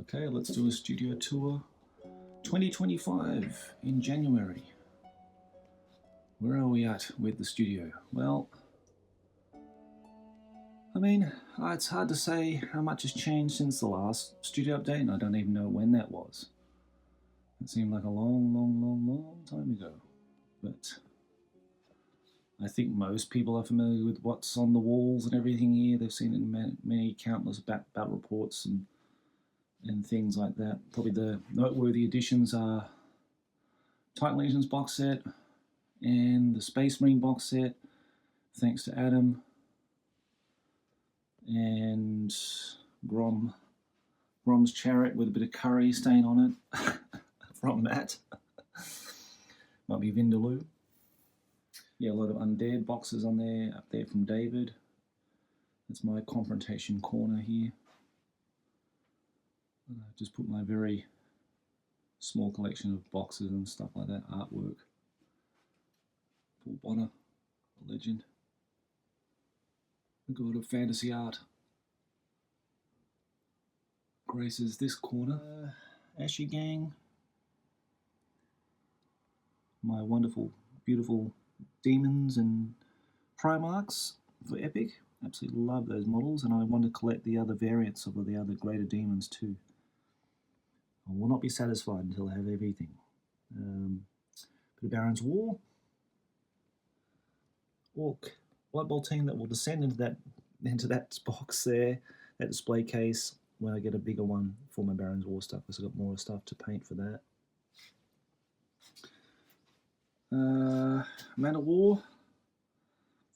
Okay, let's do a studio tour 2025 in January. Where are we at with the studio? Well, I mean, it's hard to say how much has changed since the last studio update, and I don't even know when that was. It seemed like a long time ago. But I think most people are familiar with what's on the walls and everything here. They've seen it in many countless battle reports and things like that. Probably the noteworthy additions are Titan Legions box set and the Space Marine box set, thanks to Adam, and Grom's Chariot with a bit of curry stain on it from Matt. Might be Vindaloo. Yeah, a lot of undead boxes on there, up there from David. That's my confrontation corner here. I've just put my very small collection of boxes and stuff like that, artwork. Paul Bonner, a legend. The god of fantasy art. Graces this corner. Ashy Gang. My wonderful, beautiful demons and Primarchs for Epic. Absolutely love those models, and I want to collect the other variants of the other greater demons too. I will not be satisfied until I have everything. Bit of Baron's War. Orc Blood Bowl team that will descend into that box there, that display case, when I get a bigger one for my Baron's War stuff, because I've got more stuff to paint for that. Man of War.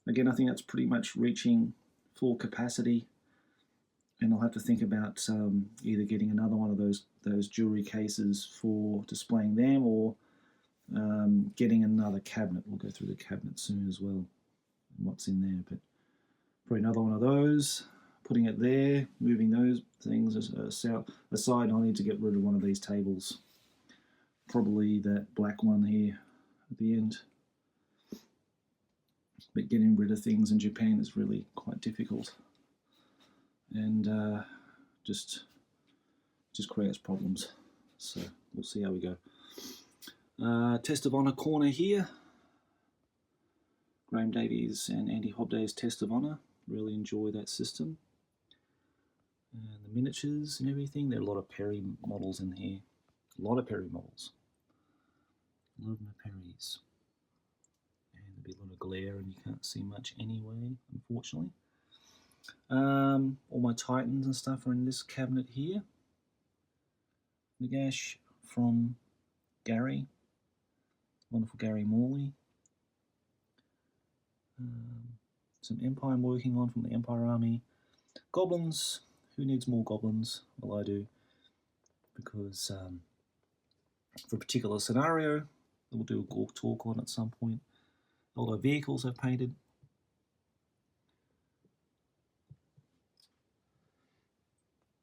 Again, I think that's pretty much reaching full capacity, and I'll have to think about either getting another one of those jewelry cases for displaying them, or getting another cabinet. We'll go through the cabinet soon as well, and what's in there, but probably another one of those, putting it there, moving those things aside. I need to get rid of one of these tables, probably that black one here at the end. But getting rid of things in Japan is really quite difficult, and just creates problems. So we'll see how we go. Test of Honor corner here. Graham Davies and Andy Hobday's Test of Honor. Really enjoy that system. And the miniatures and everything. There are a lot of Perry models in here. A lot of Perry models. Love my Perrys. And there'll be a lot of glare and you can't see much anyway, unfortunately. All my Titans and stuff are in this cabinet here. Nagash from Gary. Wonderful Gary Morley. Some Empire I'm working on from the Empire Army. Goblins. Who needs more goblins? Well, I do. Because for a particular scenario, we'll do a Gork talk on at some point. A lot of vehicles I've painted.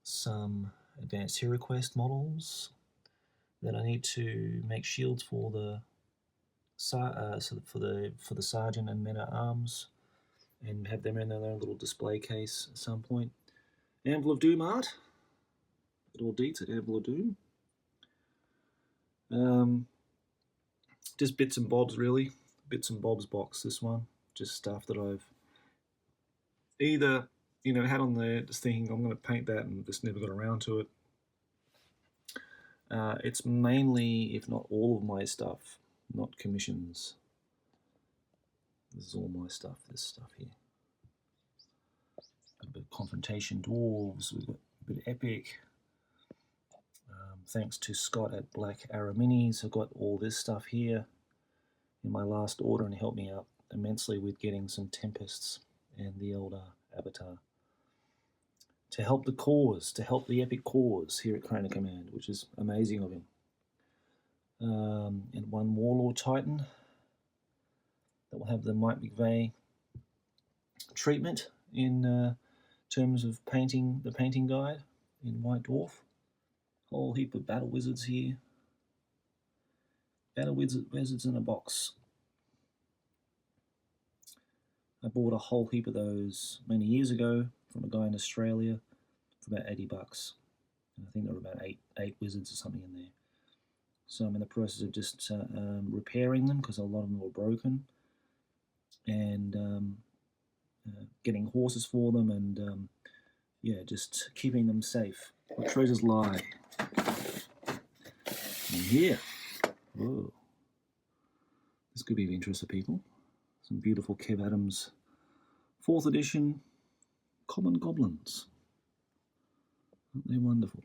Some Advanced Hero Quest models that I need to make shields for the for the sergeant and men at arms, and have them in their own little display case at some point. Anvil of Doom art. It all deets at Anvil of Doom. Just bits and bobs, really. Bits and bobs box, this one. Just stuff that I've either, had on there, just thinking I'm going to paint that and just never got around to it. It's mainly, if not all of my stuff, not commissions. This is all my stuff, this stuff here. Got a bit of Confrontation Dwarves, we've got a bit of Epic. Thanks to Scott at Black Arrow Minis, I've got all this stuff here in my last order, and helped me out immensely with getting some Tempests and the Elder Avatar to help the cause, to help the epic cause here at Crown of Command, which is amazing of him. And one Warlord Titan that will have the Mike McVeigh treatment in terms of painting, the painting guide in White Dwarf. Whole heap of Battle Wizards here. Battle Wizards in a box. I bought a whole heap of those many years ago from a guy in Australia for about $80. I think there were about eight wizards or something in there. So I'm in the process of just repairing them because a lot of them were broken, and getting horses for them, and yeah, just keeping them safe. What treasures lie in here? Whoa. This could be of interest to people. Some beautiful Kev Adams 4th edition common goblins. Aren't they wonderful?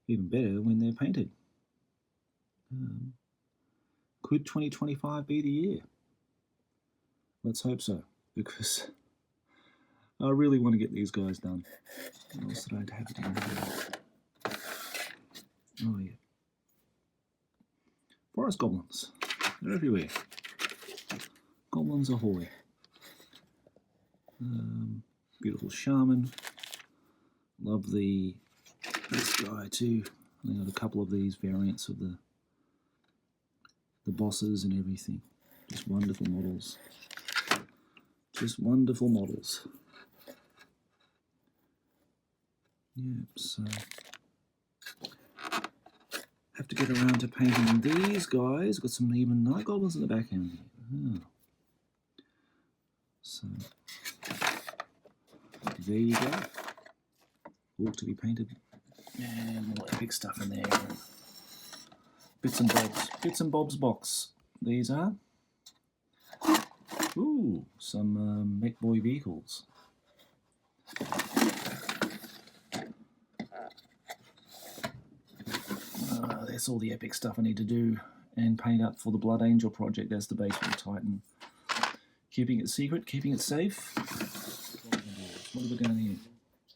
Even better when they're painted. Could 2025 be the year? Let's hope so, because I really want to get these guys done. What else did I have down here? Oh yeah. Forest goblins. They're everywhere. Goblins ahoy. Beautiful shaman. Love this guy too. I got a couple of these variants of the bosses and everything. Just wonderful models. Just wonderful models. Yep, so have to get around to painting these guys. Got some even night goblins in the back end here. Oh. So there you go. All to be painted. And all that big stuff in there. Bits and bobs box. These are. Ooh, some Mech Boy vehicles. That's all the epic stuff I need to do and paint up for the Blood Angel project. That's the base for the Titan. Keeping it secret, keeping it safe. What have we done here?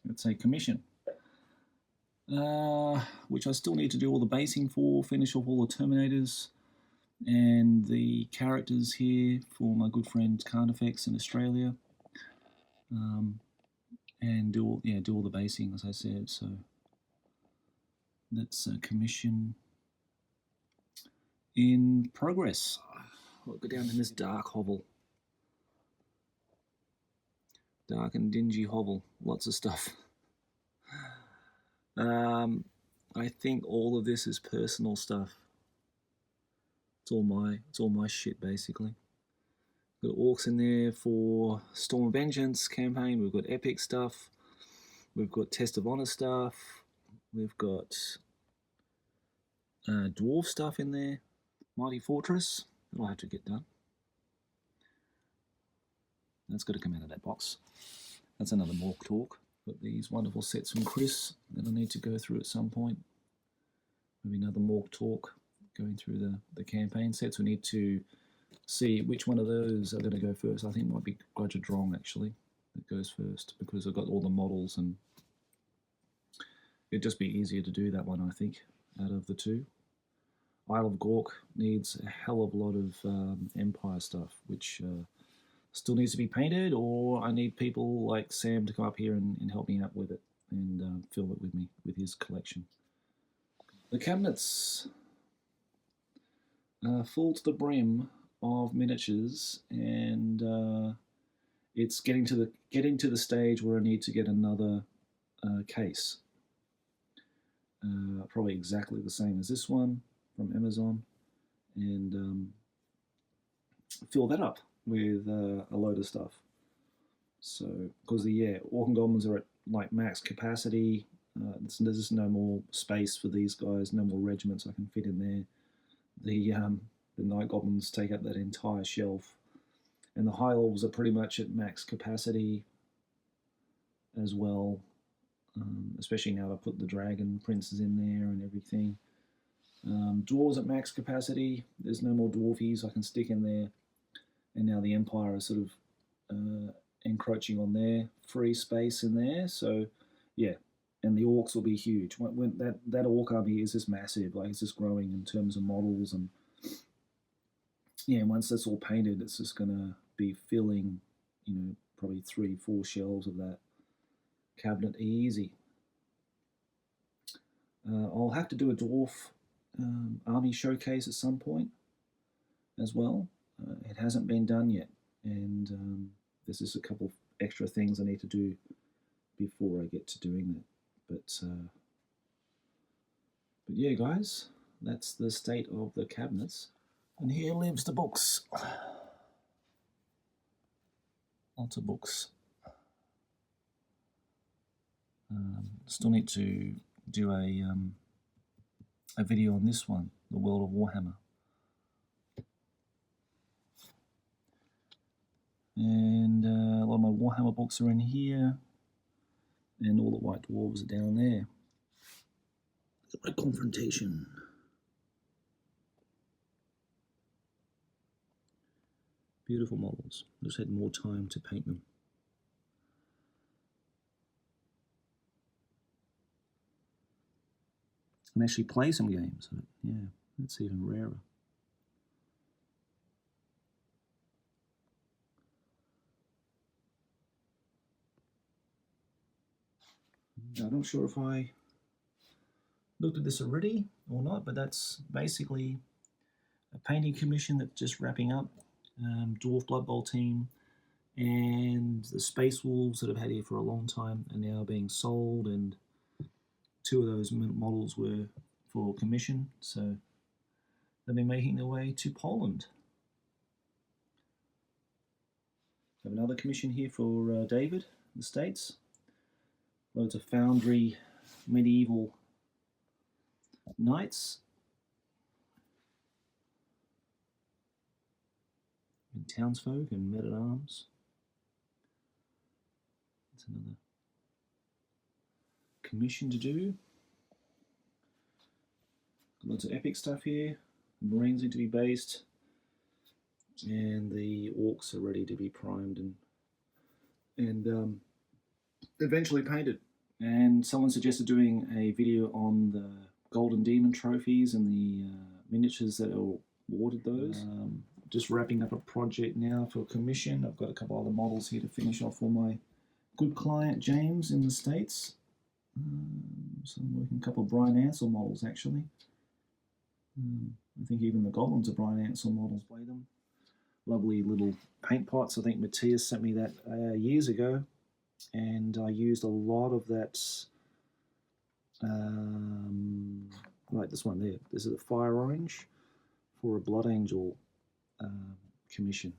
Let's say commission. Which I still need to do all the basing for, finish off all the Terminators and the characters here for my good friend Carnifex in Australia. And do all the basing, as I said. So that's a commission in progress. I'll go down in this dark hovel. Dark and dingy hovel. Lots of stuff. I think all of this is personal stuff. It's all my shit basically. Got orcs in there for Storm of Vengeance campaign. We've got epic stuff. We've got Test of Honor stuff. We've got dwarf stuff in there. Mighty Fortress. That'll have to get done. That's got to come out of that box. That's another Mork talk. Got these wonderful sets from Chris that I need to go through at some point. Maybe another Mork talk going through the campaign sets. We need to see which one of those are going to go first. I think it might be Grudge of Drong actually that goes first because I've got all the models and it'd just be easier to do that one, I think, out of the two. Isle of Gork needs a hell of a lot of Empire stuff, which still needs to be painted, or I need people like Sam to come up here and help me out with it and fill it with me with his collection. The cabinets full to the brim of miniatures, and it's getting to the stage where I need to get another case, probably exactly the same as this one from Amazon, and fill that up with a load of stuff. So, because Orc and Goblins are at like max capacity, there's just no more space for these guys, no more regiments I can fit in there. The Night Goblins take up that entire shelf, and the High Elves are pretty much at max capacity as well, especially now I put the Dragon Princes in there and everything. Dwarves at max capacity, there's no more Dwarfies I can stick in there. And now the Empire is sort of encroaching on their free space in there. So, yeah, and the Orcs will be huge. When that Orc army is just massive. Like, it's just growing in terms of models. And, yeah, once that's all painted, it's just going to be filling, probably 3-4 shelves of that cabinet easy. I'll have to do a Dwarf army showcase at some point as well. It hasn't been done yet, and there's just a couple of extra things I need to do before I get to doing that. But yeah, guys, that's the state of the cabinets. And here lives the books. Lots of books. Still need to do a video on this one, the World of Warhammer. And a lot of my Warhammer books are in here, and all the White Dwarves are down there. My Confrontation. Beautiful models. Just had more time to paint them. And actually play some games of it. Yeah, that's even rarer. I'm not sure if I looked at this already or not, but that's basically a painting commission that's just wrapping up. Dwarf Blood Bowl team and the Space Wolves that I've had here for a long time are now being sold, and 2 of those models were for commission, so they've been making their way to Poland. I have another commission here for David in the States. Loads of Foundry medieval knights and townsfolk and men-at-arms. That's another commission to do. Lots of epic stuff here. The Marines need to be based, and the orcs are ready to be primed and eventually painted. And someone suggested doing a video on the Golden Demon trophies and the miniatures that are awarded those. Just wrapping up a project now for commission. I've got a couple other models here to finish off for my good client James in the States. So I'm working a couple of Brian Ansell models actually. I think even the goblins are Brian Ansell models. Play them. Lovely little paint pots. I think Matthias sent me that years ago, and I used a lot of that. Like this one there. This is a fire orange for a Blood Angel commission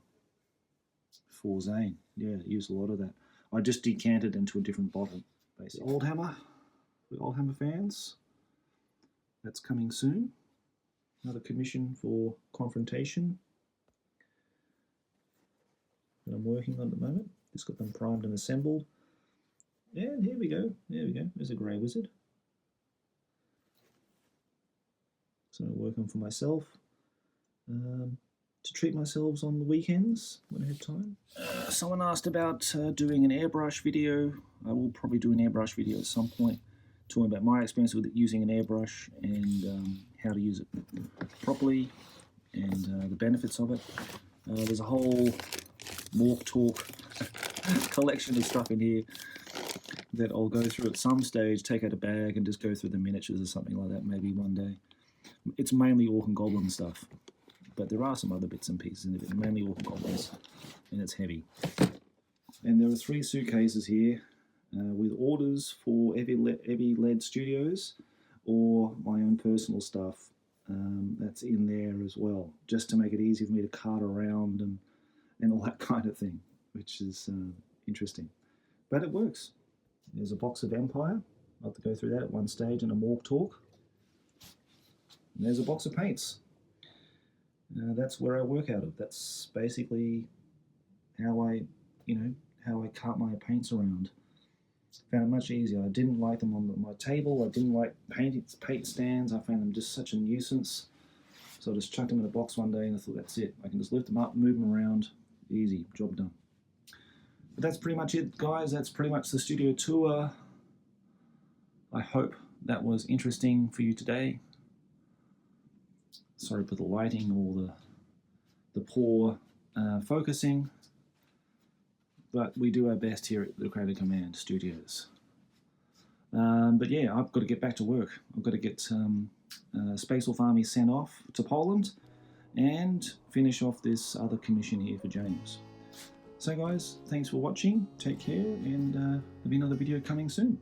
for Zane. Yeah, used a lot of that. I just decanted into a different bottle, basically. Old Hammer, for Old Hammer fans. That's coming soon. Another commission for Confrontation that I'm working on at the moment. Just got them primed and assembled. And here we go. There we go. There's a Grey Wizard. So I'm working for myself. To treat myself on the weekends when I have time. Someone asked about doing an airbrush video. I will probably do an airbrush video at some point, talking about my experience with using an airbrush and how to use it properly and the benefits of it. There's a whole Walk Talk collection of stuff in here that I'll go through at some stage, take out a bag and just go through the miniatures or something like that maybe one day. It's mainly Orc and Goblin stuff, but there are some other bits and pieces in it, mainly Orc and Goblins, and it's heavy. And there are 3 suitcases here with orders for eavylead Studios or my own personal stuff that's in there as well, just to make it easy for me to cart around and all that kind of thing, which is interesting. But it works. There's a box of Empire. I'll have to go through that at one stage in a Walk Talk. And there's a box of paints. That's where I work out of. That's basically how I cart my paints around. Found it much easier. I didn't like them on my table. I didn't like paint stands. I found them just such a nuisance. So I just chucked them in a box one day and I thought, that's it. I can just lift them up, move them around. Easy, job done. But that's pretty much it, guys. That's pretty much the studio tour. I hope that was interesting for you today. Sorry for the lighting or the poor focusing, but we do our best here at the Crown of Command Studios. But yeah, I've got to get back to work. I've got to get Space Wolf Army sent off to Poland and finish off this other commission here for James. So guys, thanks for watching, take care, and there'll be another video coming soon.